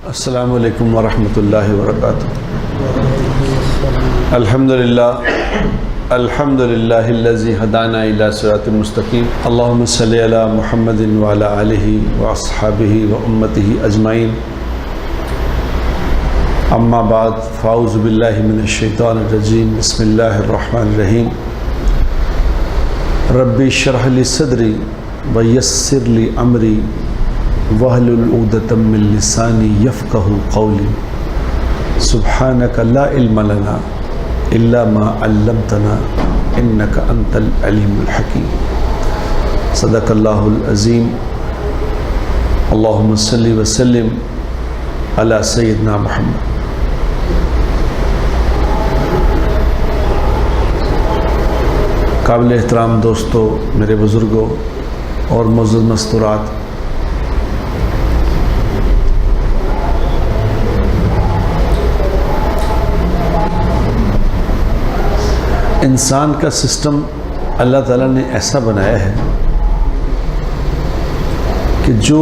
السلام علیکم ورحمۃ اللہ وبرکاتہ۔ الحمدللہ الذی ہدانا الی صراط مستقیم، اللہم صلی علی محمد وعلی آلہ واصحابہ وامتہ اجمعین، اما بعد فاعوذ باللہ من الشیطان الرجیم، بسم اللہ الرحمن الرحیم۔ رب اشرح لی صدری ویسر لی امری واحلل عقدۃ من لسانی یفقہوا قولی، سبحانک لا علم لنا الا ما علمتنا انک انت العلیم الحکیم۔ صدق اللہ العظیم۔ اللہم صلی وسلم علی سیدنا محمد۔ قابل احترام دوستو، میرے بزرگوں اور معزز مستورات، انسان کا سسٹم اللہ تعالیٰ نے ایسا بنایا ہے کہ جو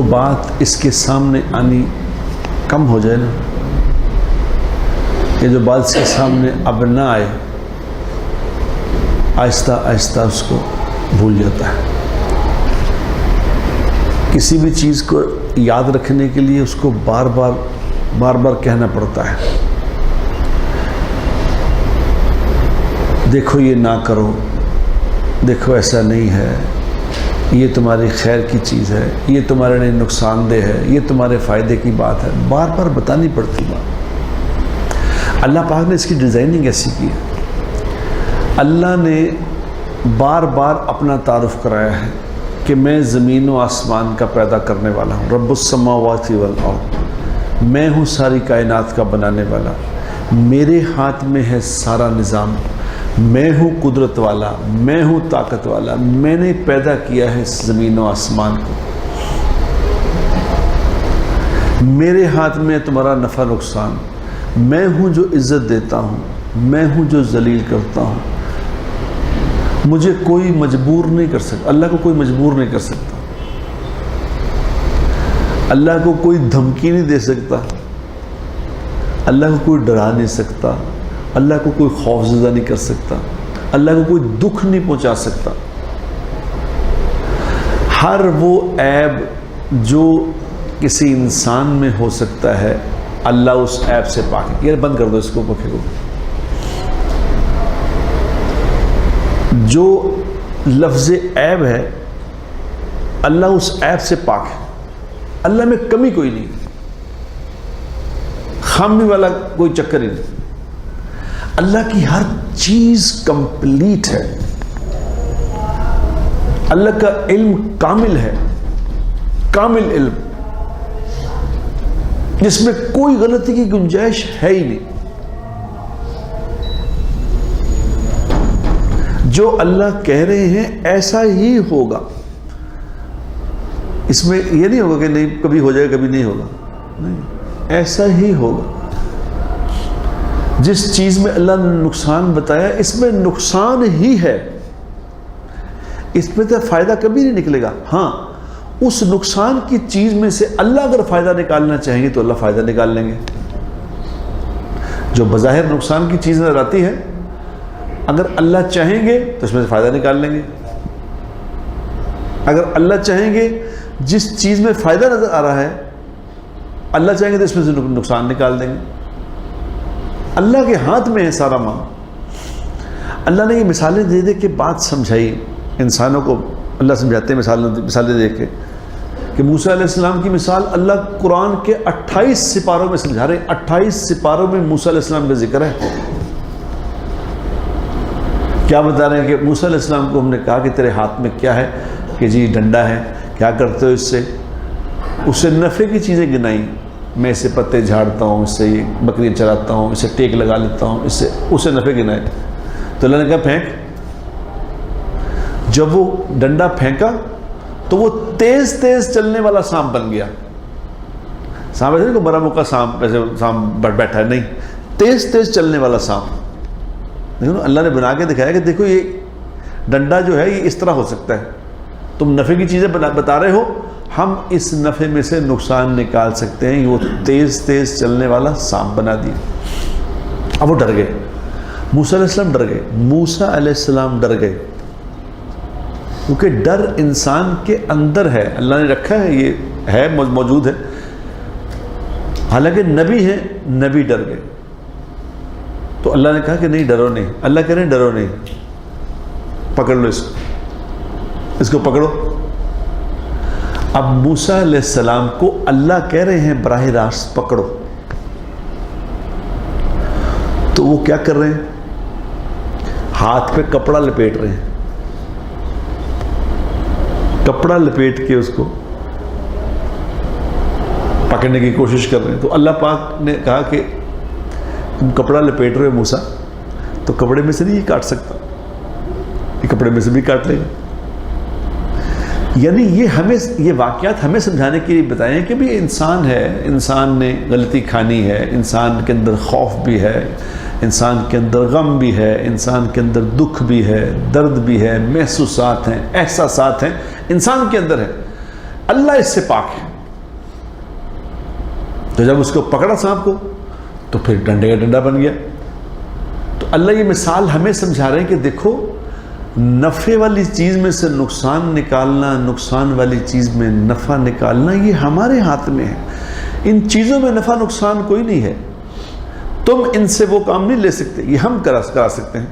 بات اس کے سامنے آنی کم ہو جائے نا، کہ جو بات اس کے سامنے اب نہ آئے، آہستہ آہستہ اس کو بھول جاتا ہے۔ کسی بھی چیز کو یاد رکھنے کے لیے اس کو بار بار کہنا پڑتا ہے، دیکھو یہ نہ کرو، دیکھو ایسا نہیں ہے، یہ تمہاری خیر کی چیز ہے، یہ تمہارے لیے نقصان دہ ہے، یہ تمہارے فائدے کی بات ہے، بار بار بتانی پڑتی بات۔ اللہ پاک نے اس کی ڈیزائننگ ایسی کی ہے۔ اللہ نے بار بار اپنا تعارف کرایا ہے کہ میں زمین و آسمان کا پیدا کرنے والا ہوں، رب السماوات والارض، میں ہوں ساری کائنات کا بنانے والا، میرے ہاتھ میں ہے سارا نظام، میں ہوں قدرت والا، میں ہوں طاقت والا، میں نے پیدا کیا ہے اس زمین و آسمان کو، میرے ہاتھ میں ہے تمہارا نفع نقصان، میں ہوں جو عزت دیتا ہوں، میں ہوں جو ذلیل کرتا ہوں، مجھے کوئی مجبور نہیں کر سکتا، اللہ کو کوئی مجبور نہیں کر سکتا، اللہ کو کوئی دھمکی نہیں دے سکتا، اللہ کو کوئی ڈرا نہیں سکتا، اللہ کو کوئی خوف زدہ نہیں کر سکتا، اللہ کو کوئی دکھ نہیں پہنچا سکتا۔ ہر وہ عیب جو کسی انسان میں ہو سکتا ہے، اللہ اس عیب سے پاک ہے۔ یہ بند کر دو اس کو، پنکھے کو۔ جو لفظ عیب ہے، اللہ اس عیب سے پاک ہے، اللہ میں کمی کوئی نہیں، خامی والا کوئی چکر ہی نہیں، اللہ کی ہر چیز کمپلیٹ ہے، اللہ کا علم کامل ہے، کامل علم جس میں کوئی غلطی کی گنجائش ہے ہی نہیں۔ جو اللہ کہہ رہے ہیں ایسا ہی ہوگا، اس میں یہ نہیں ہوگا کہ نہیں کبھی ہو جائے کبھی نہیں ہوگا، نہیں، ایسا ہی ہوگا۔ جس چیز میں اللہ نے نقصان بتایا، اس میں نقصان ہی ہے، اس میں تو فائدہ کبھی نہیں نکلے گا۔ ہاں، اس نقصان کی چیز میں سے اللہ اگر فائدہ نکالنا چاہیں گے تو اللہ فائدہ نکال لیں گے۔ جو بظاہر نقصان کی چیز نظر آتی ہے، اگر اللہ چاہیں گے تو اس میں سے فائدہ نکال لیں گے۔ اگر اللہ چاہیں گے، جس چیز میں فائدہ نظر آ رہا ہے، اللہ چاہیں گے تو اس میں سے نقصان نکال دیں گے۔ اللہ کے ہاتھ میں ہے سارا معاملہ۔ اللہ نے یہ مثالیں دے دے کے بات سمجھائی انسانوں کو، اللہ سمجھاتے ہیں مثالیں دے کے، کہ موسیٰ علیہ السلام کی مثال اللہ قرآن کے 28 سپاروں میں سمجھا رہے ہیں۔ 28 سپاروں میں موسیٰ علیہ السلام کا ذکر ہے۔ کیا بتا رہے ہیں کہ موسیٰ علیہ السلام کو ہم نے کہا کہ تیرے ہاتھ میں کیا ہے؟ کہ جی ڈنڈا ہے۔ کیا کرتے ہو اس سے نفع کی چیزیں گنائیں، میں اسے پتے جھاڑتا ہوں، اس سے یہ بکریاں چراتا ہوں، اسے ٹیک لگا لیتا ہوں، اسے نفع گنائے۔ تو اللہ نے کہا پھینک۔ جب وہ ڈنڈا پھینکا تو وہ تیز تیز چلنے والا سانپ بن گیا۔ سانپ ایسے نہیں کہ بڑا موقع سانپ ایسے سانپ بیٹھا ہے، نہیں، تیز تیز چلنے والا سانپ۔ دیکھو اللہ نے بنا کے دکھایا کہ دیکھو یہ ڈنڈا جو ہے یہ اس طرح ہو سکتا ہے، تم نفع کی چیزیں بتا رہے ہو، ہم اس نفع میں سے نقصان نکال سکتے ہیں. وہ تیز تیز چلنے والا سانپ بنا دیا. اب وہ ڈر گئے، موسیٰ علیہ السلام ڈر گئے. موسیٰ علیہ السلام ڈر گئے کیونکہ ڈر انسان کے اندر ہے، اللہ نے رکھا ہے، یہ ہے، موجود ہے. حالانکہ نبی ہے، نبی ڈر گئے. تو اللہ نے کہا کہ نہیں ڈرو نہیں. اللہ کہہ رہے ہیں ڈرو نہیں، پکڑ لو اس کو پکڑو. اب موسیٰ علیہ السلام کو اللہ کہہ رہے ہیں براہ راست پکڑو، تو وہ کیا کر رہے ہیں؟ ہاتھ پہ کپڑا لپیٹ رہے ہیں، کپڑا لپیٹ کے اس کو پکڑنے کی کوشش کر رہے ہیں. تو اللہ پاک نے کہا کہ تم کپڑا لپیٹ رہے ہو موسیٰ، تو کپڑے میں سے نہیں یہ کاٹ سکتا، یہ کپڑے میں سے بھی کاٹ لے گا. یعنی یہ واقعات ہمیں سمجھانے کے لیے بتائیں کہ بھی انسان ہے، انسان نے غلطی کھانی ہے، انسان کے اندر خوف بھی ہے، انسان کے اندر غم بھی ہے، انسان کے اندر دکھ بھی ہے، درد بھی ہے، محسوسات ہیں، احساسات ہیں، انسان کے اندر ہے. اللہ اس سے پاک ہے. تو جب اس کو پکڑا سانپ کو تو پھر ڈنڈے کا ڈنڈا بن گیا. تو اللہ یہ مثال ہمیں سمجھا رہے ہیں کہ دیکھو، نفع والی چیز میں سے نقصان نکالنا، نقصان والی چیز میں نفع نکالنا، یہ ہمارے ہاتھ میں ہے. ان چیزوں میں نفع نقصان کوئی نہیں ہے. تم ان سے وہ کام نہیں لے سکتے، یہ ہم کرا سکتے ہیں.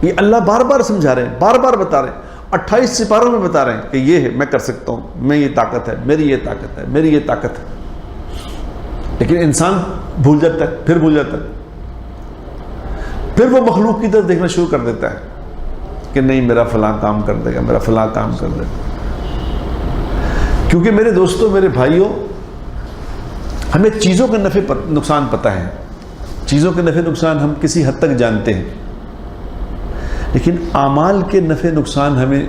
یہ اللہ بار بار سمجھا رہے ہیں، بار بار بتا رہے ہیں. 28 سپاروں میں بتا رہے ہیں کہ یہ ہے، میں کر سکتا ہوں، میں یہ طاقت ہے، میری یہ طاقت ہے، میری یہ طاقت ہے. لیکن انسان بھول جاتا ہے، پھر بھول جاتا ہے، پھر وہ مخلوق کی طرف دیکھنا شروع کر دیتا ہے کہ نہیں میرا فلاں کام کر دے گا، میرا فلاں کام کر دے گا. کیونکہ میرے دوستوں، میرے بھائیوں، ہمیں چیزوں کے نفع نقصان پتہ ہے، چیزوں کے نفع نقصان ہم کسی حد تک جانتے ہیں، لیکن اعمال کے نفع نقصان ہمیں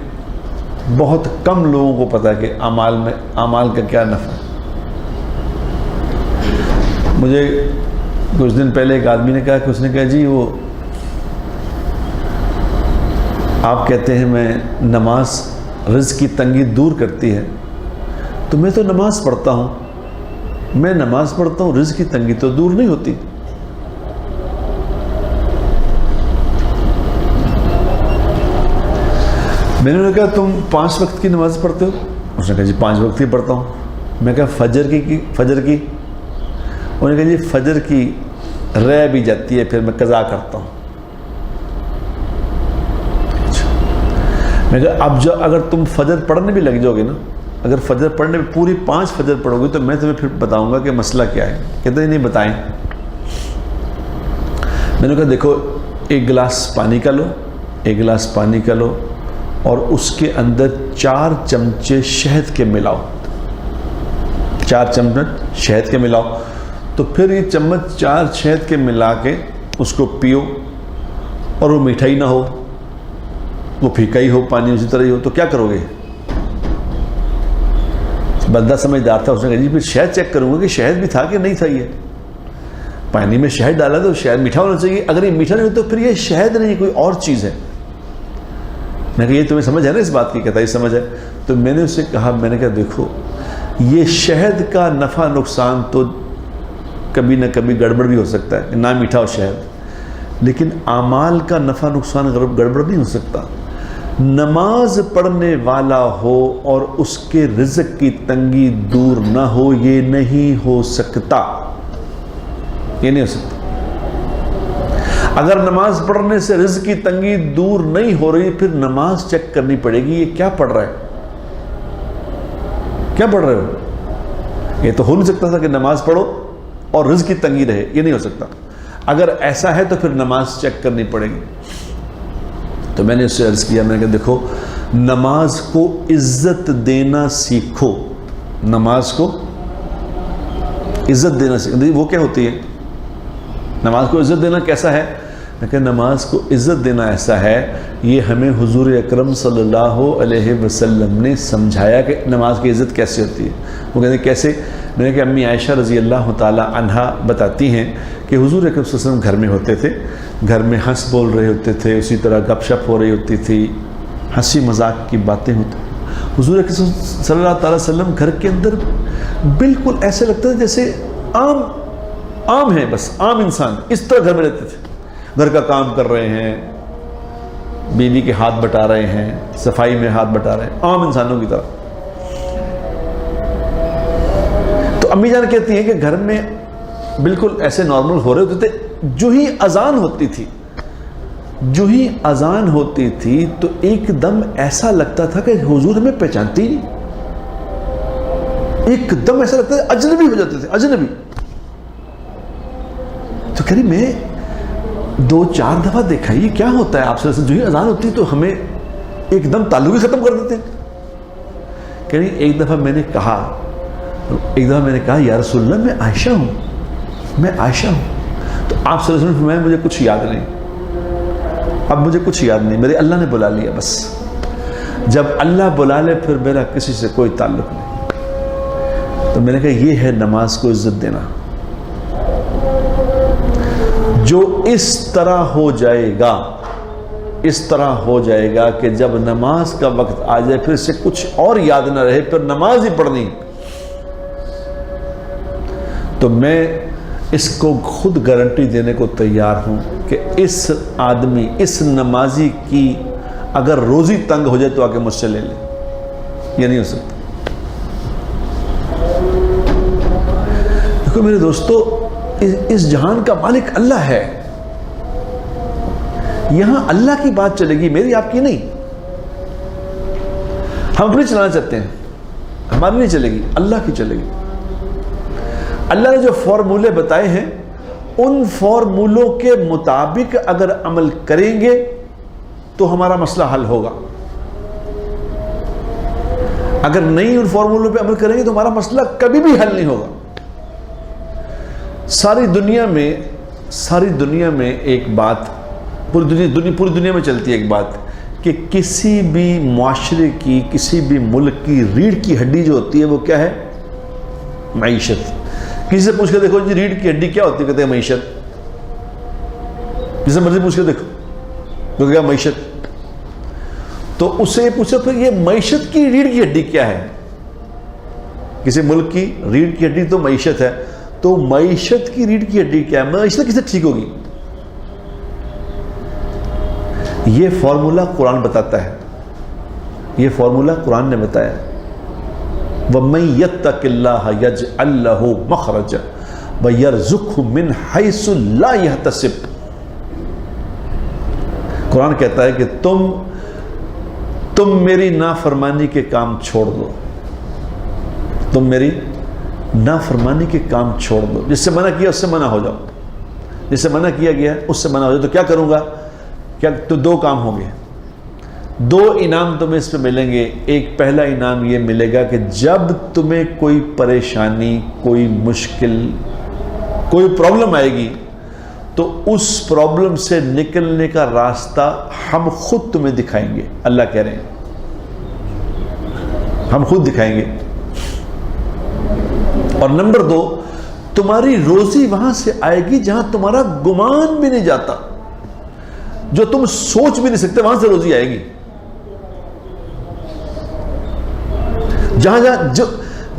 بہت کم لوگوں کو پتہ ہے کہ اعمال کا کیا نفع ہے. مجھے کچھ دن پہلے ایک آدمی نے کہا کہ اس نے کہا جی وہ آپ کہتے ہیں میں نماز رزق کی تنگی دور کرتی ہے، تو میں تو نماز پڑھتا ہوں، میں نماز پڑھتا ہوں، رزق کی تنگی تو دور نہیں ہوتی. میں نے کہا تم 5 وقت کی نماز پڑھتے ہو؟ اس نے کہا جی 5 وقت کی پڑھتا ہوں. میں کہا فجر کی انہوں نے کہا جی فجر کی رہ بھی جاتی ہے، پھر میں قضا کرتا ہوں. میں کہا اب اگر تم فجر پڑھنے بھی لگ جاؤ گے نا، اگر فجر پڑھنے میں پوری 5 فجر پڑھو گے تو میں تمہیں پھر بتاؤں گا کہ مسئلہ کیا ہے. کہتے ہیں نہیں بتائیں. میں نے کہا دیکھو، ایک گلاس پانی کا لو، ایک گلاس پانی کا لو اور اس کے اندر 4 چمچے شہد کے ملاؤ، 4 چمچ شہد کے ملاؤ. تو پھر یہ چمچ 4 شہد کے ملا کے اس کو پیو، اور وہ میٹھا ہی نہ ہو، وہ پھیکا ہی ہو، پانی اسی طرح ہی ہو، تو کیا کرو گے؟ بندہ سمجھدار تھا، اس نے کہا جی پھر شہد چیک کروں گا کہ شہد بھی تھا کہ نہیں تھا. یہ پانی میں شہد ڈالا تو شہد میٹھا ہونا چاہیے، اگر یہ میٹھا نہیں ہو تو پھر یہ شہد نہیں، کوئی اور چیز ہے. میں کہا یہ تمہیں سمجھ ہے نا اس بات کی؟ کہتا یہ سمجھ ہے. تو میں نے اسے کہا، میں نے کہا دیکھو، یہ شہد کا نفع نقصان تو کبھی نہ کبھی گڑبڑ بھی ہو سکتا ہے، نہ میٹھا ہو شہد، لیکن اعمال کا نفع نقصان گڑبڑ نہیں ہو سکتا. نماز پڑھنے والا ہو اور اس کے رزق کی تنگی دور نہ ہو، یہ نہیں ہو سکتا، یہ نہیں ہو سکتا. اگر نماز پڑھنے سے رزق کی تنگی دور نہیں ہو رہی، پھر نماز چیک کرنی پڑے گی یہ کیا پڑھ رہا ہے، کیا پڑھ رہے ہو. یہ تو ہو نہیں سکتا تھا کہ نماز پڑھو اور رزق کی تنگی رہے، یہ نہیں ہو سکتا. اگر ایسا ہے تو پھر نماز چیک کرنی پڑے گی. تو میں نے اس سے عرض کیا، میں نے کہا دیکھو، نماز کو عزت دینا سیکھو، نماز کو عزت دینا سیکھو. وہ کیا ہوتی ہے نماز کو عزت دینا؟ کیسا ہے؟ میں کہ نماز کو عزت دینا ایسا ہے، یہ ہمیں حضور اکرم صلی اللہ علیہ وسلم نے سمجھایا کہ نماز کی عزت کیسے ہوتی ہے. وہ کہتے ہیں کیسے؟ میں نے کہا امی عائشہ رضی اللہ تعالی عنہا بتاتی ہیں کہ حضور اکرم صلی اللہ علیہ وسلم گھر میں ہوتے تھے، گھر میں ہنس بول رہے ہوتے تھے، اسی طرح گپ شپ ہو رہی ہوتی تھی، ہنسی مذاق کی باتیں ہوتی. حضور اکرم صلی اللہ تعالی وسلم گھر کے اندر بالکل ایسے لگتا تھا جیسے عام ہے، بس عام انسان، اس طرح گھر میں رہتے تھے. گھر کا کام کر رہے ہیں، بیوی کے ہاتھ بٹا رہے ہیں، صفائی میں ہاتھ بٹا رہے ہیں، عام انسانوں کی طرح. تو امی جان کہتی ہیں کہ گھر میں بالکل ایسے نارمل ہو رہے ہوتے تھے. جو ہی اذان ہوتی تھی تو ایک دم ایسا لگتا تھا کہ حضور ہمیں پہچانتے ہی نہیں. ایک دم ایسا لگتا تھا اجنبی ہو جاتے تھے، اجنبی. تو کہہ رہی میں 2-4 دفعہ دیکھا یہ کیا ہوتا ہے آپ سے، جو ہی اذان ہوتی تو ہمیں ایک دم تعلق ہی ختم کر دیتے ہیں. کہہ رہی ایک دفعہ میں نے کہا یا رسول اللہ میں عائشہ ہوں. تو آپ صلی اللہ علیہ وسلم فرمایا مجھے کچھ یاد نہیں، اب مجھے کچھ یاد نہیں، میرے اللہ نے بلا لیا. بس جب اللہ بلا لے پھر میرا کسی سے کوئی تعلق نہیں. تو میں نے کہا یہ ہے نماز کو عزت دینا. جو اس طرح ہو جائے گا کہ جب نماز کا وقت آ جائے پھر سے کچھ اور یاد نہ رہے، پھر نماز ہی پڑھنی. تو میں اس کو خود گارنٹی دینے کو تیار ہوں کہ اس آدمی، اس نمازی کی اگر روزی تنگ ہو جائے تو آ کے مجھ سے لے لے. یہ نہیں ہو سکتا. دیکھو میرے دوستو، اس جہان کا مالک اللہ ہے. یہاں اللہ کی بات چلے گی، میری آپ کی نہیں. ہم اپنی چلانا چاہتے ہیں، ہماری نہیں چلے گی، اللہ کی چلے گی. اللہ نے جو فارمولے بتائے ہیں ان فارمولوں کے مطابق اگر عمل کریں گے تو ہمارا مسئلہ حل ہوگا. اگر نہیں ان فارمولوں پہ عمل کریں گے تو ہمارا مسئلہ کبھی بھی حل نہیں ہوگا. ساری دنیا میں ایک بات، پوری دنیا میں چلتی ہے ایک بات کہ کسی بھی معاشرے کی، کسی بھی ملک کی ریڑھ کی ہڈی جو ہوتی ہے وہ کیا ہے؟ معیشت. کسی سے پوچھ کے دیکھو جی ریڑھ کی ہڈی کیا ہوتی ہے، کہتے ہیں معیشت. جسے مرضی پوچھ کے دیکھو تو کیا معیشت. تو اس سے یہ پوچھو پھر یہ معیشت کی ریڑھ کی ہڈی کیا ہے؟ کسی ملک کی ریڑھ کی ہڈی تو معیشت ہے. تو معیشت کی ریڑھ کی ہڈی کیا ہے؟ معیشت کیسے ٹھیک ہوگی؟ یہ فارمولہ قرآن بتاتا ہے. یہ فارمولہ قرآن نے بتایا ہے. وَمَن يَتَّقِ اللَّهَ يَجْعَل لَّهُ مَخْرَجًا وَيَرْزُقْهُ مِنْ حَيْثُ لَا يَحْتَسِبُ. قرآن کہتا ہے کہ تم میری نافرمانی کے کام چھوڑ دو. تم میری نافرمانی کے کام چھوڑ دو. جس سے منع کیا اس سے منع ہو جاؤ. جس سے منع کیا گیا اس سے منع ہو جاؤ. تو کیا کروں گا؟ کیا تو 2 کام ہوں گے. 2 انعام تمہیں اس پہ ملیں گے. ایک پہلا انعام یہ ملے گا کہ جب تمہیں کوئی پریشانی، کوئی مشکل، کوئی پرابلم آئے گی تو اس پرابلم سے نکلنے کا راستہ ہم خود تمہیں دکھائیں گے. اللہ کہہ رہے ہیں ہم خود دکھائیں گے. اور نمبر 2، تمہاری روزی وہاں سے آئے گی جہاں تمہارا گمان بھی نہیں جاتا، جو تم سوچ بھی نہیں سکتے وہاں سے روزی آئے گی.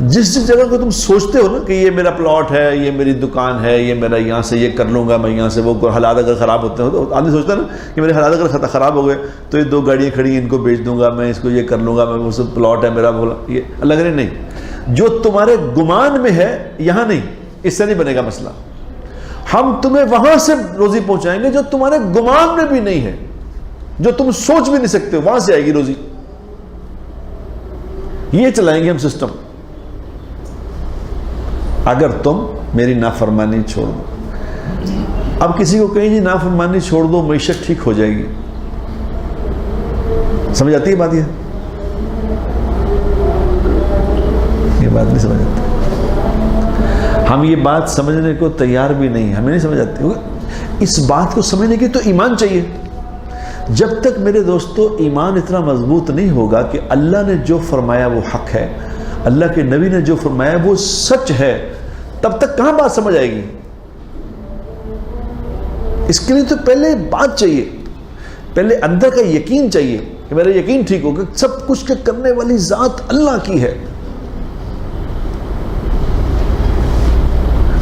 جس جگہ کو تم سوچتے ہو نا کہ یہ میرا پلاٹ ہے، یہ میری دکان ہے، یہ میرا یہاں سے یہ کر لوں گا، میں یہاں سے وہ حالات اگر خراب ہوتے ہیں تو آدمی سوچتا ہے نا کہ میرے حالات اگر خراب ہو گئے تو یہ 2 گاڑیاں کھڑی ہیں ان کو بیچ دوں گا، میں اس کو یہ کر لوں گا، میں وہ سب پلاٹ ہے میرا. یہ اللہ کرے نہیں، جو تمہارے گمان میں ہے یہاں نہیں، اس سے نہیں بنے گا مسئلہ. ہم تمہیں وہاں سے روزی پہنچائیں گے جو تمہارے گمان میں بھی نہیں ہے، جو تم سوچ بھی نہیں سکتے، وہاں سے آئے گی روزی. یہ چلائیں گے ہم سسٹم اگر تم میری نافرمانی چھوڑ دو. اب کسی کو کہیں جی نافرمانی چھوڑ دو معیشت ٹھیک ہو جائے گی. سمجھ آتی ہے بات؟ یہ بات نہیں سمجھ آتی. ہم یہ بات سمجھنے کو تیار بھی نہیں، ہمیں نہیں سمجھ آتی. اس بات کو سمجھنے کے تو ایمان چاہیے. جب تک میرے دوستو ایمان اتنا مضبوط نہیں ہوگا کہ اللہ نے جو فرمایا وہ حق ہے، اللہ کے نبی نے جو فرمایا وہ سچ ہے، تب تک کہاں بات سمجھ آئے گی؟ اس کے لیے تو پہلے بات چاہیے، پہلے اندر کا یقین چاہیے. کہ میرا یقین ٹھیک ہو کہ سب کچھ کے کرنے والی ذات اللہ کی ہے.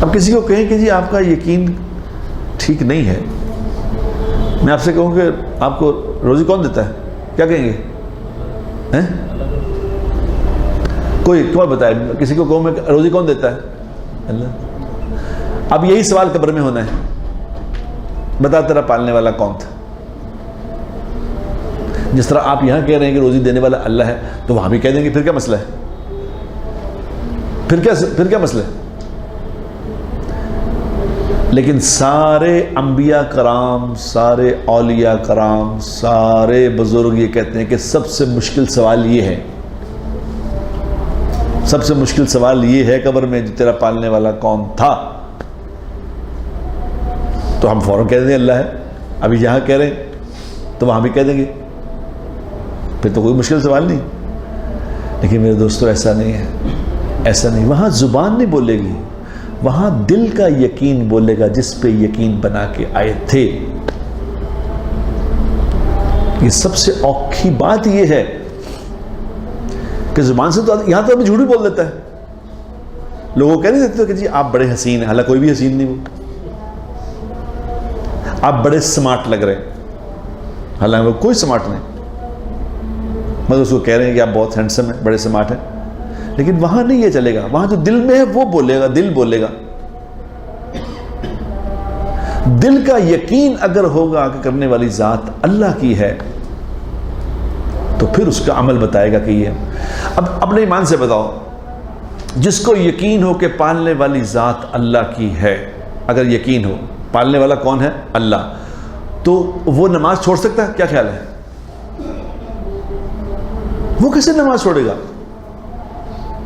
اب کسی کو کہیں کہ جی آپ کا یقین ٹھیک نہیں ہے، میں آپ سے کہوں کہ آپ کو روزی کون دیتا ہے، کیا کہیں گے؟ کوئی کون بتائے؟ کسی کو کہوں میں روزی کون دیتا ہے؟ اللہ. اب یہی سوال قبر میں ہونا ہے، بتا تیرا پالنے والا کون تھا؟ جس طرح آپ یہاں کہہ رہے ہیں کہ روزی دینے والا اللہ ہے، تو وہاں بھی کہہ دیں گے پھر کیا مسئلہ ہے؟ پھر کیا مسئلہ ہے؟ لیکن سارے انبیاء کرام، سارے اولیاء کرام، سارے بزرگ یہ کہتے ہیں کہ سب سے مشکل سوال یہ ہے، سب سے مشکل سوال یہ ہے قبر میں تیرا پالنے والا کون تھا؟ تو ہم فوراً کہہ دیں گے اللہ ہے. ابھی یہاں کہہ رہے ہیں تو وہاں بھی کہہ دیں گے، پھر تو کوئی مشکل سوال نہیں. لیکن میرے دوستو ایسا نہیں ہے، ایسا نہیں. وہاں زبان نہیں بولے گی، وہاں دل کا یقین بولے گا جس پہ یقین بنا کے آئے تھے. یہ سب سے اوکھی بات یہ ہے کہ زبان سے تو یہاں تو ابھی جھوٹ ہی بول دیتا ہے. لوگوں کہہ نہیں دیتے کہ جی آپ بڑے حسین ہیں، حالانکہ کوئی بھی حسین نہیں. وہ آپ بڑے سمارٹ لگ رہے ہیں، حالانکہ وہ کوئی سمارٹ نہیں، مگر اس کو کہہ رہے ہیں کہ آپ بہت ہینڈسم ہیں، بڑے سمارٹ ہیں. لیکن وہاں نہیں یہ چلے گا، وہاں جو دل میں ہے وہ بولے گا، دل بولے گا. دل کا یقین اگر ہوگا کہ کرنے والی ذات اللہ کی ہے تو پھر اس کا عمل بتائے گا کہ یہ. اب اپنے ایمان سے بتاؤ، جس کو یقین ہو کہ پالنے والی ذات اللہ کی ہے، اگر یقین ہو پالنے والا کون ہے؟ اللہ، تو وہ نماز چھوڑ سکتا ہے؟ کیا خیال ہے؟ وہ کیسے نماز چھوڑے گا؟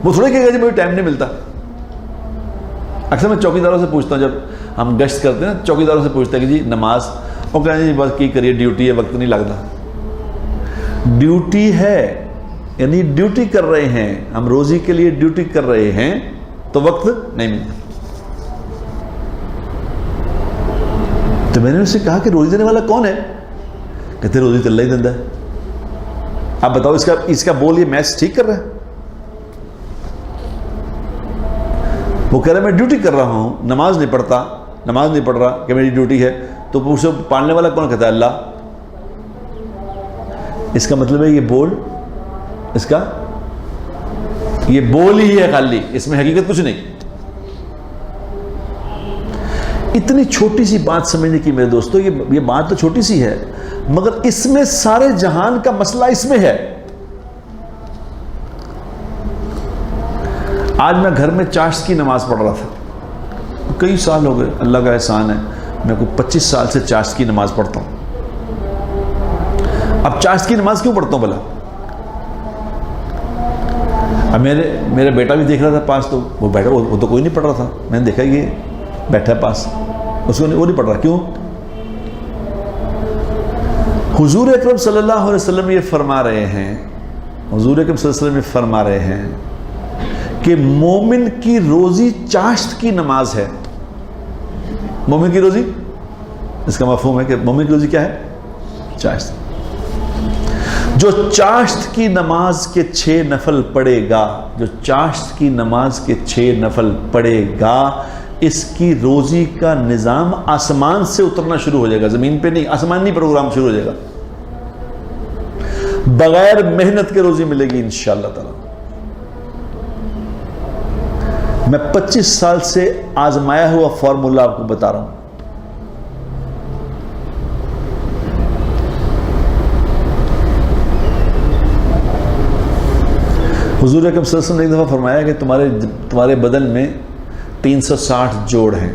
وہ تھوڑے کہے گا جی مجھے ٹائم نہیں ملتا. اکثر میں چوکی داروں سے پوچھتا ہوں، جب ہم گشت کرتے ہیں چوکی داروں سے پوچھتے ہیں کہ جی نماز، وہ کہتے ہیں جی بس کی کریے، ڈیوٹی ہے، وقت نہیں لگتا. ڈیوٹی ہے یعنی ڈیوٹی کر رہے ہیں ہم، روزی کے لیے ڈیوٹی کر رہے ہیں تو وقت نہیں ملتا. تو میں نے اس سے کہا کہ روزی دینے والا کون ہے؟ کہتے روزی تو اللہ ہی دیتا ہے. آپ بتاؤ اس کا بول یہ میچ ٹھیک کر رہا ہے؟ وہ کہہ رہا ہے میں ڈیوٹی کر رہا ہوں، نماز نہیں پڑھ رہا کہ میری ڈیوٹی ہے. تو پوچھو پالنے والا کون؟ کہتا ہے اللہ. اس کا مطلب ہے یہ بول، اس کا یہ بول ہی ہے خالی، اس میں حقیقت کچھ نہیں. اتنی چھوٹی سی بات سمجھنے کی میرے دوستو، یہ بات تو چھوٹی سی ہے مگر اس میں سارے جہان کا مسئلہ اس میں ہے. آج میں گھر میں چاشت کی نماز پڑھ رہا تھا، کئی سال ہو گئے، اللہ کا احسان ہے میں کو 25 سال سے چاشت کی نماز پڑھتا ہوں. اب چاشت کی نماز کیوں پڑھتا ہوں بھلا؟ اب میرا بیٹا بھی دیکھ رہا تھا پاس، تو وہ بیٹا وہ تو کوئی نہیں پڑھ رہا تھا. میں نے دیکھا یہ بیٹھا پاس، اس کو وہ نہیں پڑھ رہا. کیوں؟ حضور اکرم صلی اللہ علیہ وسلم یہ فرما رہے ہیں، حضور اکرم صلی اللہ علیہ وسلم یہ فرما رہے ہیں کہ مومن کی روزی چاشت کی نماز ہے. مومن کی روزی، اس کا مفہوم ہے کہ مومن کی روزی کیا ہے؟ چاشت. جو چاشت کی نماز کے 6 نفل پڑھے گا، جو چاشت کی نماز کے 6 نفل پڑھے گا، اس کی روزی کا نظام آسمان سے اترنا شروع ہو جائے گا، زمین پہ نہیں، آسمانی پروگرام شروع ہو جائے گا. بغیر محنت کے روزی ملے گی انشاءاللہ تعالی. میں 25 سال سے آزمایا ہوا فارمولا آپ کو بتا رہا ہوں. حضور اکرم صلی اللہ علیہ وسلم نے ایک دفعہ فرمایا کہ تمہارے بدن میں 360 جوڑ ہیں.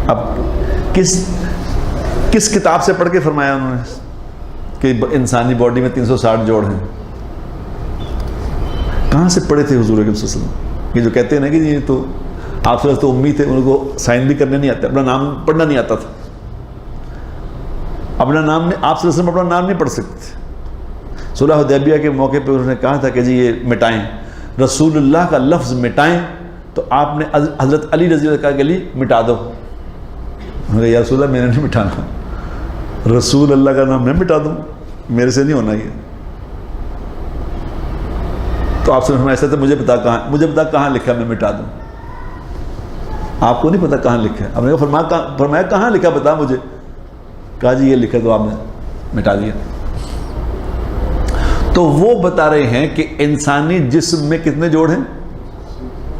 اب کس کتاب سے پڑھ کے فرمایا انہوں نے کہ انسانی باڈی میں 360 جوڑ ہیں؟ کہاں سے پڑھے تھے حضور اکرم صلی اللہ علیہ وسلم؟ یہ جو کہتے ہیں نا کہ یہ تو آپ سے تو امی تھے، ان کو سائن بھی کرنے نہیں آتے، اپنا نام پڑھنا نہیں آتا تھا، اپنا نام نہیں، آپ صلی اللہ علیہ وسلم اپنا نام نہیں پڑھ سکتے تھے. صلح حدیبیہ کے موقع پہ انہوں نے کہا تھا کہ جی یہ مٹائیں، رسول اللہ کا لفظ مٹائیں، تو آپ نے حضرت علی رضی اللہ کا گلی مٹا دو. انہوں نے کہا یا رسول اللہ میں نے نہیں مٹانا، رسول اللہ کا نام میں مٹا دوں. میرے سے نہیں ہونا یہ. تو آپ سے ایسا تھا مجھے بتا کہاں لکھا میں مٹا دوں. آپ کو نہیں پتا کہاں لکھا ہے. آپ نے فرمایا کہاں لکھا بتا مجھے. کہا جی یہ لکھا, تو آپ نے مٹا دیا. تو وہ بتا رہے ہیں کہ انسانی جسم میں کتنے جوڑ ہیں؟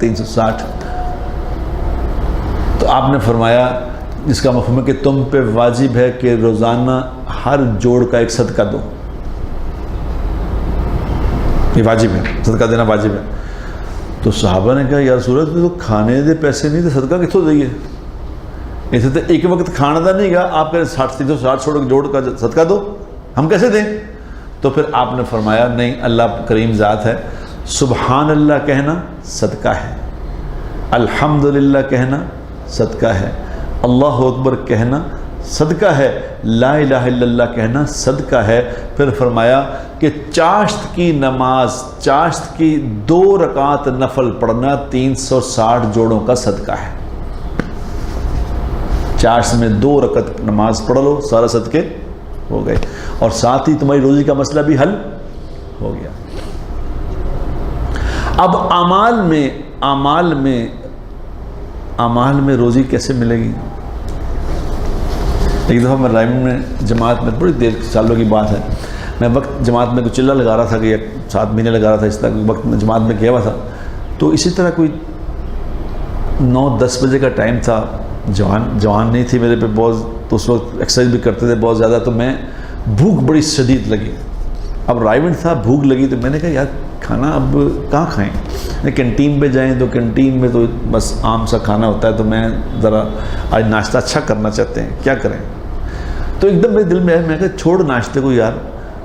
360. تو آپ نے فرمایا جس کا مفہوم ہے کہ تم پہ واجب ہے کہ روزانہ ہر جوڑ کا ایک صدقہ دو. یہ واجب ہے, صدقہ دینا واجب ہے. تو صحابہ نے کہا یا رسول اللہ تو کھانے دے پیسے نہیں تھے, صدقہ کتوں دئیے؟ اسے تو ایک وقت کھانا دا نہیں گا, آپ کہہ 360 جوڑ کا صدقہ دو, ہم کیسے دیں؟ تو پھر آپ نے فرمایا نہیں, اللہ کریم ذات ہے, سبحان اللہ کہنا صدقہ ہے, الحمدللہ کہنا صدقہ ہے, اللہ اکبر کہنا صدقہ ہے, لا الہ الا اللہ کہنا صدقہ ہے. پھر فرمایا کہ چاشت کی نماز, چاشت کی 2 رکعت نفل پڑھنا 360 جوڑوں کا صدقہ ہے. چاشت میں 2 رکعت نماز پڑھ لو, سارا صدقے ہو گئے, اور ساتھ ہی تمہاری روزی کا مسئلہ بھی حل ہو گیا. اب اعمال میں روزی کیسے ملے گی؟ ایک دفعہ میں رائمنڈ میں جماعت میں, بڑی دیر سالوں کی بات ہے, میں وقت جماعت میں کچھ چلہ لگا رہا تھا کہ 7 مہینے لگا رہا تھا, اس طرح وقت میں جماعت میں کیا ہوا تھا. تو اسی طرح کوئی 9-10 بجے کا ٹائم تھا, جوان نہیں تھی میرے پہ بہت, تو اس وقت ایکسرسائز بھی کرتے تھے بہت زیادہ. تو میں بھوک بڑی شدید لگی, اب رائمنڈ تھا, بھوک لگی, تو میں نے کہا یار کھانا اب کہاں کھائیں؟ کینٹین پہ جائیں تو کینٹین میں تو بس عام سا کھانا ہوتا ہے, تو میں ذرا آج ناشتہ اچھا کرنا چاہتے ہیں, کیا کریں؟ تو ایک دم میرے دل میں آیا, میں کہا چھوڑ ناشتے کو یار,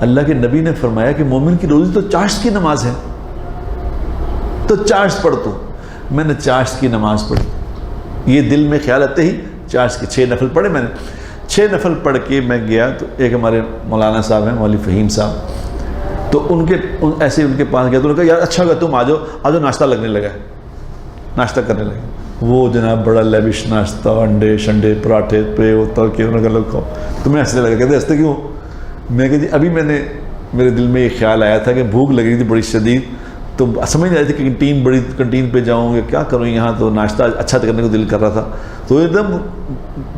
اللہ کے نبی نے فرمایا کہ مومن کی روزی تو چاشت کی نماز ہے, تو چاشت پڑھ. تو میں نے چاشت کی نماز پڑھی, یہ دل میں خیال آتے ہی چاشت کے 6 نفل پڑھے. میں نے 6 نفل پڑھ کے میں گیا, تو ایک ہمارے مولانا صاحب ہیں, مولوی فہیم صاحب, تو ایسے ان کے پاس گیا, تو انہوں نے کہا یار اچھا ہوگا تم آ جاؤ, ناشتہ لگنے لگا, ناشتہ کرنے لگے. وہ جناب بڑا لیوش ناشتہ, انڈے شنڈے پراٹھے پہ وہ تل کے, انہوں نے کہا لوگ کھاؤ. تو میں ہنسنے لگا, کہتے ہنستے کیوں؟ میں کہا جی ابھی میرے دل میں یہ خیال آیا تھا کہ بھوک لگ رہی تھی بڑی شدید, تو سمجھ نہیں رہی تھی کہ کنٹین پہ جاؤں یا کیا کروں, یہاں تو ناشتہ اچھا کرنے کو دل کر رہا تھا. تو ایک دم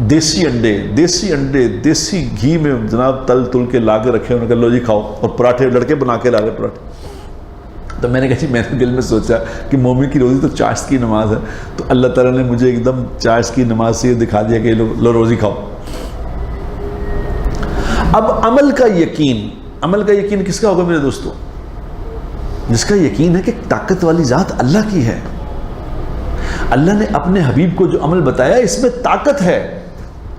دیسی انڈے دیسی گھی میں جناب تل کے لا کے رکھے, انہوں نے کہا لو جی کھاؤ, اور پراٹھے لڑکے بنا کے لا رہے پراٹھے. تو میں نے کہا جی میں نے دل میں سوچا کہ مومن کی روزی تو چاشت کی نماز ہے, تو اللہ تعالیٰ نے مجھے ایک دم چاشت کی نماز سے یہ دکھا دیا کہ لو روزی کھاؤ. اب عمل کا یقین کس کا ہوگا میرے دوستو؟ جس کا یقین ہے کہ طاقت والی ذات اللہ کی ہے. اللہ نے اپنے حبیب کو جو عمل بتایا اس میں طاقت ہے,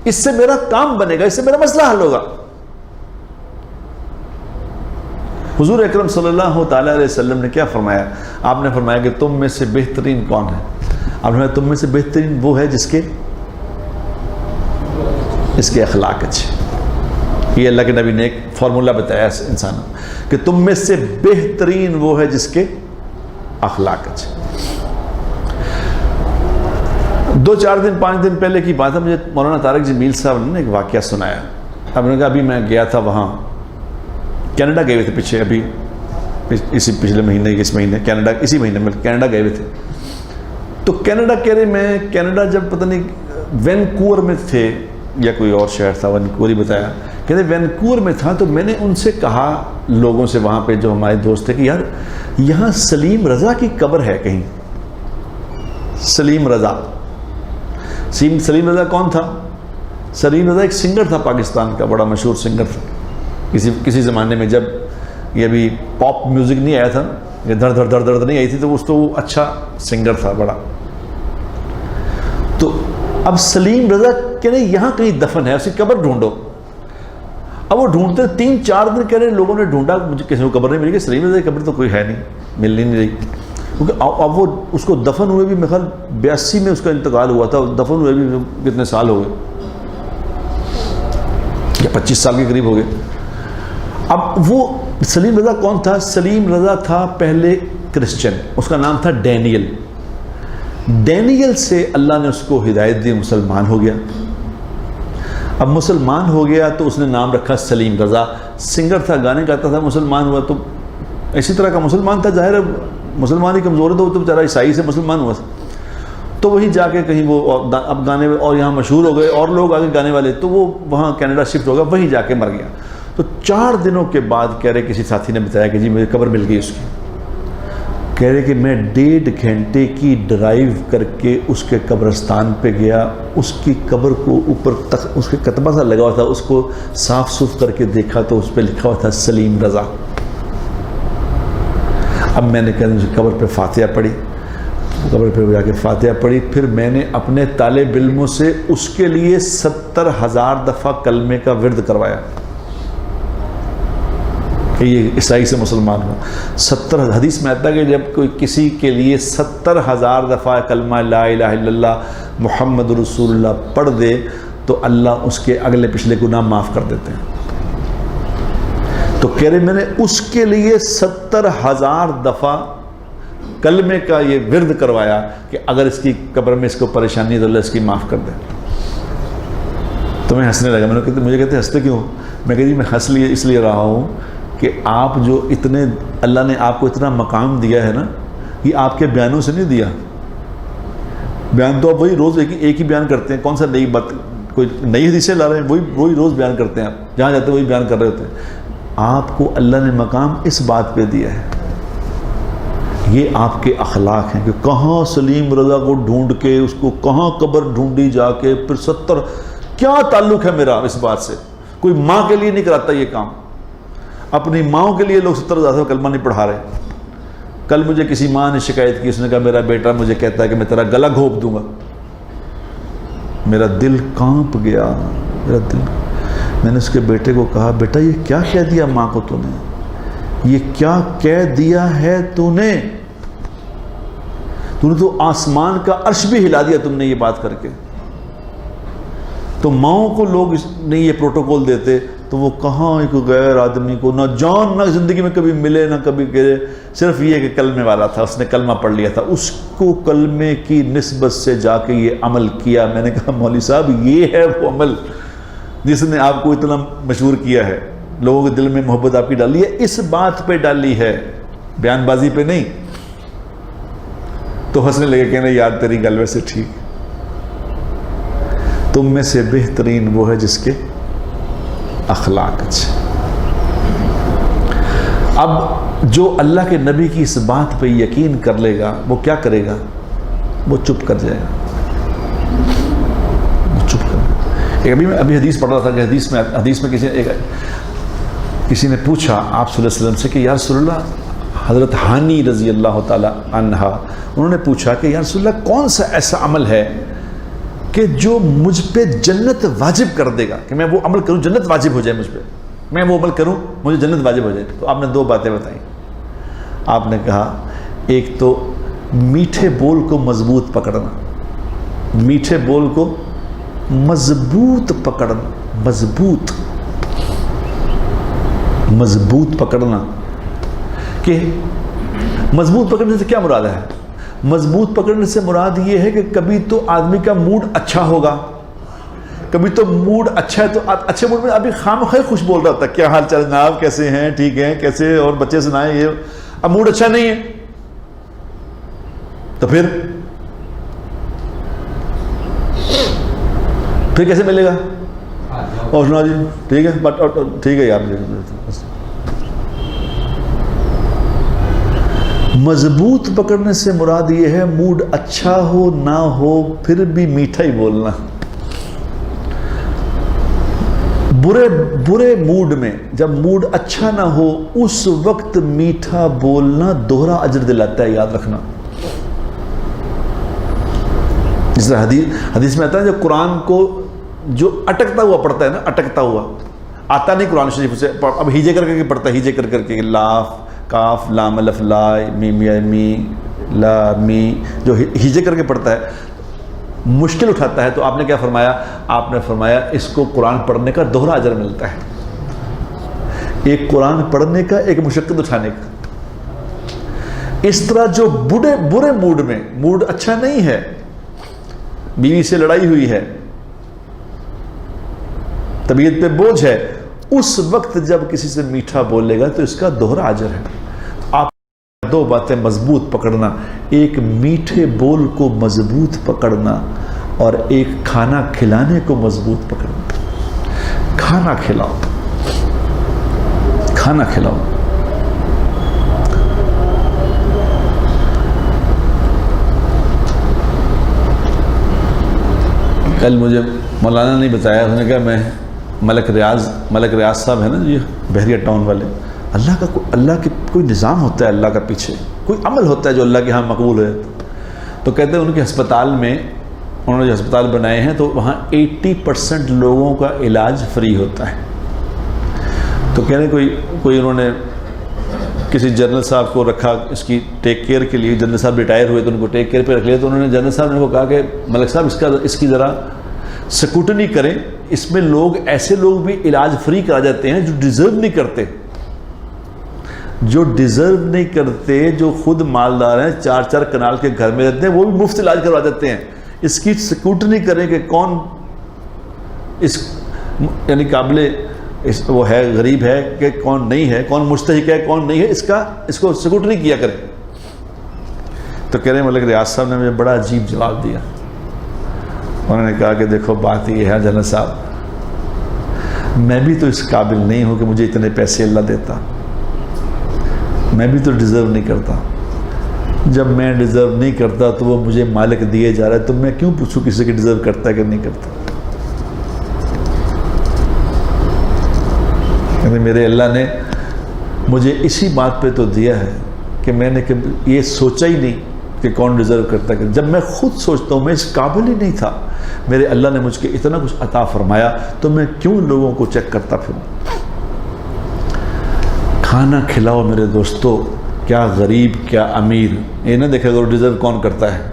اس سے میرا کام بنے گا, اس سے میرا مسئلہ حل ہوگا. حضور اکرم صلی اللہ تعالیٰ علیہ وسلم نے کیا فرمایا؟ آپ نے فرمایا کہ تم میں سے بہترین کون ہے؟ آپ نے فرمایا تم میں سے بہترین وہ ہے جس کے اخلاق اچھے. یہ اللہ کے نبی نے ایک فارمولہ بتایا انسانوں کہ تم میں سے بہترین وہ ہے جس کے اخلاق اچھے. 2-4 دن 5 دن پہلے کی بات ہے, مجھے مولانا طارق جمیل صاحب نے ایک واقعہ سنایا. اب نے کہا ابھی میں گیا تھا وہاں, کینیڈا گئے ہوئے تھے پیچھے, ابھی پچھلے مہینے اس مہینے کینیڈا, اسی مہینے میں کینیڈا گئے ہوئے تھے. تو کینیڈا کہہ رہے, میں کینیڈا جب پتہ نہیں وینکوور میں تھے یا کوئی اور شہر تھا, وینکوور ہی بتایا, کہتے وینکوور میں تھا. تو میں نے ان سے کہا, لوگوں سے وہاں پہ جو ہمارے دوست تھے, کہ یار یہاں سلیم رضا کی قبر ہے کہیں. سلیم رضا کون تھا؟ سلیم رضا ایک سنگر تھا پاکستان کا, بڑا مشہور سنگر تھا کسی زمانے میں, جب یہ ابھی پاپ میوزک نہیں آیا تھا, یہ درد نہیں آئی تھی, تو وہ اچھا سنگر تھا بڑا. تو اب سلیم رضا کہہ رہے یہاں کہیں دفن ہے, اس کی قبر ڈھونڈو. اب وہ ڈھونڈتے 3-4 دن کہہ رہے لوگوں نے ڈھونڈا, مجھے کسی کو قبر نہیں ملی, کہ سلیم رضا کی قبر تو کوئی ہے نہیں, ملنی نہیں رہی. کیونکہ اب وہ اس کو دفن ہوئے بھی, میرے خیال 82 میں اس کا انتقال ہوا تھا, دفن ہوئے بھی کتنے سال ہو گئے, یا 25 سال کے قریب ہو گئے. اب وہ سلیم رضا کون تھا؟ سلیم رضا تھا پہلے کرسچن, اس کا نام تھا ڈینیل. ڈینیل سے اللہ نے اس کو ہدایت دی, مسلمان ہو گیا. اب مسلمان ہو گیا تو اس نے نام رکھا سلیم رضا. سنگر تھا، گانے گاتا تھا، مسلمان ہوا تو اسی طرح کا مسلمان تھا. ظاہر ہے مسلمان ہی کمزور ہے تو بیچارہ عیسائی سے مسلمان ہوا. تو وہی جا کے کہیں وہ اب گانے اور یہاں مشہور ہو گئے اور لوگ آگے گانے والے، تو وہ وہاں کینیڈا شفٹ ہو گیا، وہیں جا کے مر گیا. تو 4 دنوں کے بعد کہہ رہے کسی ساتھی نے بتایا کہ جی مجھے قبر مل گئی اس کی. کہہ رہے کہ میں 1.5 گھنٹے کی ڈرائیو کر کے اس کے قبرستان پہ گیا. اس کی قبر کو اوپر تک اس کے کتبہ سا لگا ہوا تھا، اس کو صاف صوف کر کے دیکھا تو اس پہ لکھا ہوا تھا سلیم رضا. اب میں نے کہا اس قبر پہ فاتحہ پڑھی، قبر پہ جا کے فاتحہ پڑھی. پھر میں نے اپنے طالب علموں سے اس کے لیے 70,000 دفعہ کلمے کا ورد کروایا کہ یہ عیسائی سے مسلمان ہو. 70 حدیث میں آتا ہے کہ جب کوئی کسی کے لیے 70,000 دفعہ کلمہ لا الہ الا اللہ محمد رسول اللہ پڑھ دے تو اللہ اس کے اگلے پچھلے گناہ معاف کر دیتے ہیں. تو کہہ رہے میں نے اس کے لیے 70,000 دفعہ کلمے کا یہ ورد کروایا کہ اگر اس کی قبر میں اس کو پریشانی ہے تو اللہ اس کی معاف کر دے. تو میں ہنسنے لگا. مجھے کہتے ہنستے کیوں؟ میں کہتی میں ہنس لیے اس لیے رہا ہوں کہ آپ جو اتنے اللہ نے آپ کو اتنا مقام دیا ہے نا، یہ آپ کے بیانوں سے نہیں دیا. بیان تو آپ وہی روز ایک ہی بیان کرتے ہیں. کون سا نئی بات، کوئی نئی حدیثیں لا رہے ہیں، وہی روز بیان کرتے ہیں. آپ جہاں جاتے ہیں وہی بیان کر رہے ہوتے ہیں. آپ کو اللہ نے مقام اس بات پہ دیا ہے. یہ آپ کے اخلاق ہیں کہ کہاں سلیم رضا کو ڈھونڈ کے اس کو کہاں قبر ڈھونڈی جا کے پھر 70. کیا تعلق ہے میرا اس بات سے؟ کوئی ماں کے لیے نہیں کراتا یہ کام. اپنی ماؤں کے لیے لوگ 70,000 کلمہ نہیں پڑھا رہے. کل مجھے کسی ماں نے شکایت کی، اس نے کہا میرا بیٹا مجھے کہتا ہے کہ میں تیرا گلا گھونپ دوں گا. میرا دل کانپ گیا، میرا دل. میں نے اس کے بیٹے کو کہا بیٹا یہ کیا کہہ دیا ماں کو تو نے؟ یہ کیا کہہ دیا ہے تو نے تو آسمان کا عرش بھی ہلا دیا تم نے یہ بات کر کے. تو ماؤں کو لوگ نہیں یہ پروٹوکول دیتے تو وہ کہاں ایک غیر آدمی کو نہ جان نہ زندگی میں کبھی ملے نہ کبھی کرے، صرف یہ کہ کلمے والا تھا، اس نے کلمہ پڑھ لیا تھا، اس کو کلمے کی نسبت سے جا کے یہ عمل کیا. میں نے کہا مولوی صاحب یہ ہے وہ عمل جس نے آپ کو اتنا مشہور کیا ہے، لوگوں کے دل میں محبت آپ کی ڈالی ہے، اس بات پہ ڈالی ہے، بیان بازی پہ نہیں. تو ہنسنے لگے کہنے یار تیری گل ویسے ٹھیک، تم میں سے بہترین وہ ہے جس کے اخلاق اچھے. اب جو اللہ کے نبی کی اس بات پہ یقین کر لے گا وہ کیا کرے گا؟ وہ چپ کر جائے گا. وہ چپ کر. ابھی حدیث پڑھ رہا تھا کہ حدیث میں کسی نے پوچھا آپ صلی اللہ علیہ وسلم سے کہ یا رسول اللہ، حضرت ہانی رضی اللہ تعالی عنہا انہوں نے پوچھا کہ یا رسول اللہ کون سا ایسا عمل ہے کہ جو مجھ پہ جنت واجب کر دے گا، کہ میں وہ عمل کروں جنت واجب ہو جائے مجھ پہ، میں وہ عمل کروں مجھے جنت واجب ہو جائے. تو آپ نے 2 باتیں بتائیں. آپ نے کہا ایک تو میٹھے بول کو مضبوط پکڑنا، میٹھے بول کو مضبوط پکڑنا، مضبوط پکڑنا. کہ مضبوط پکڑنے سے کیا مراد ہے؟ مضبوط پکڑنے سے مراد یہ ہے کہ کبھی تو آدمی کا موڈ اچھا ہوگا، کبھی تو موڈ اچھا ہے تو اچھے موڈ میں ابھی خامخواہ خوش بول رہا تھا کیا حال چال جناب، کیسے ہیں، ٹھیک ہیں، کیسے، اور بچے سنائیں. یہ اب موڈ اچھا نہیں ہے تو پھر کیسے ملے گا؟ اور سنا جی ٹھیک ہے ٹھیک ہے یار. مضبوط پکڑنے سے مراد یہ ہے موڈ اچھا ہو نہ ہو پھر بھی میٹھا ہی بولنا. برے موڈ میں جب موڈ اچھا نہ ہو اس وقت میٹھا بولنا دوہرا اجر دلاتا ہے، یاد رکھنا. جس طرح حدیث میں آتا ہے جو قرآن کو جو اٹکتا ہوا پڑھتا ہے نا، اٹکتا ہوا آتا نہیں قرآن شریف سے، اب ہیجے کر کے پڑھتا ہے، ہیجے کر کے لاف کاف لام الف لا میم یا می لا می، جو ہیجے کر کے پڑھتا ہے مشکل اٹھاتا ہے. تو آپ نے کیا فرمایا؟ آپ نے فرمایا اس کو قرآن پڑھنے کا دوہرا اجر ملتا ہے، ایک قرآن پڑھنے کا، ایک مشقت اٹھانے کا. اس طرح جو برے موڈ میں، موڈ اچھا نہیں ہے، بیوی سے لڑائی ہوئی ہے، طبیعت پہ بوجھ ہے، اس وقت جب کسی سے میٹھا بولے گا تو اس کا دوہرا اجر ہے۔ آپ دو باتیں مضبوط پکڑنا، ایک میٹھے بول کو مضبوط پکڑنا اور ایک کھانا کھلانے کو مضبوط پکڑنا۔ کھانا کھلاؤ، کھانا کھلاؤ۔ کل مجھے مولانا نے بتایا، انہوں نے کہا میں ملک ریاض صاحب ہے نا یہ بحریہ ٹاؤن والے، اللہ کے کوئی نظام ہوتا ہے، اللہ کا پیچھے کوئی عمل ہوتا ہے جو اللہ کے ہاں مقبول ہے۔ تو کہتے ہیں ان کے ہسپتال میں، انہوں نے جو ہسپتال بنائے ہیں تو وہاں 80% لوگوں کا علاج فری ہوتا ہے۔ تو کہہ رہے کوئی انہوں نے کسی جنرل صاحب کو رکھا اس کی ٹیک کیئر کے لیے، جنرل صاحب ریٹائر ہوئے تو ان کو ٹیک کیئر پہ رکھ لیا، تو انہوں نے جنرل صاحب نے کو کہا کہ ملک صاحب اس کی ذرا سکوٹنی کریں، اس میں ایسے لوگ بھی علاج فری کرا جاتے ہیں جو ڈیزرو نہیں کرتے، جو خود مالدار ہیں، 4 کنال کے گھر میں رہتے ہیں، وہ بھی مفت علاج کروا دیتے ہیں۔ اس کی سکوٹنی کریں کہ کون اس یعنی قابل وہ ہے، غریب ہے کہ کون نہیں ہے، کون مستحق ہے کون نہیں ہے، اس کو سکوٹنی کیا کریں۔ تو کہہ رہے ہیں ملک ریاض صاحب نے مجھے بڑا عجیب جواب دیا، انہوں نے کہا کہ دیکھو بات یہ ہے جنرل صاحب، میں بھی تو اس قابل نہیں ہوں کہ مجھے اتنے پیسے اللہ دیتا، میں بھی تو ڈیزرو نہیں کرتا، جب میں ڈیزرو نہیں کرتا تو وہ مجھے مالک دیے جا رہا ہے، تو میں کیوں پوچھوں کسی کہ ڈیزرو کرتا ہے کہ نہیں کرتا؟ یعنی میرے اللہ نے مجھے اسی بات پہ تو دیا ہے کہ میں نے یہ سوچا ہی نہیں کہ کون ڈیزرو کرتا ہے، جب میں خود سوچتا ہوں میں اس قابل ہی نہیں تھا، میرے اللہ نے مجھ کے اتنا کچھ عطا فرمایا، تو میں کیوں لوگوں کو چیک کرتا پھروں؟ کھانا کھلاؤ میرے دوستو، کیا غریب کیا امیر، یہ نہ دیکھے گا ڈیزرو کون کرتا ہے،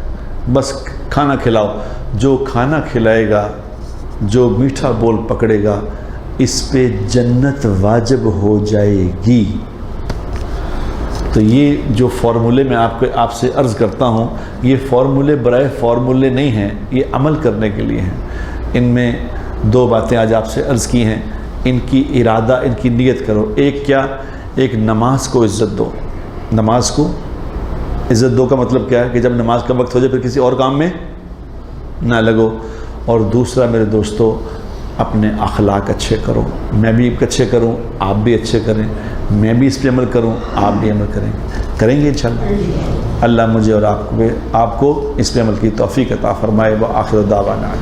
بس کھانا کھلاؤ۔ جو کھانا کھلائے گا، جو میٹھا بول پکڑے گا، اس پہ جنت واجب ہو جائے گی۔ تو یہ جو فارمولے میں آپ سے عرض کرتا ہوں، یہ فارمولے برائے فارمولے نہیں ہیں، یہ عمل کرنے کے لیے ہیں۔ ان میں 2 باتیں آج آپ سے عرض کی ہیں، ان کی ارادہ، ان کی نیت کرو۔ ایک کیا؟ ایک نماز کو عزت دو۔ نماز کو عزت دو کا مطلب کیا ہے کہ جب نماز کا وقت ہو جائے پھر کسی اور کام میں نہ لگو۔ اور دوسرا میرے دوستو، اپنے اخلاق اچھے کرو، میں بھی اچھے کروں، آپ بھی اچھے کریں، میں بھی اس پہ عمل کروں، آپ بھی عمل کریں گے انشاءاللہ۔ اللہ مجھے اور آپ کو اس پہ عمل کی توفیق عطا فرمائے۔ وآخر دعوانا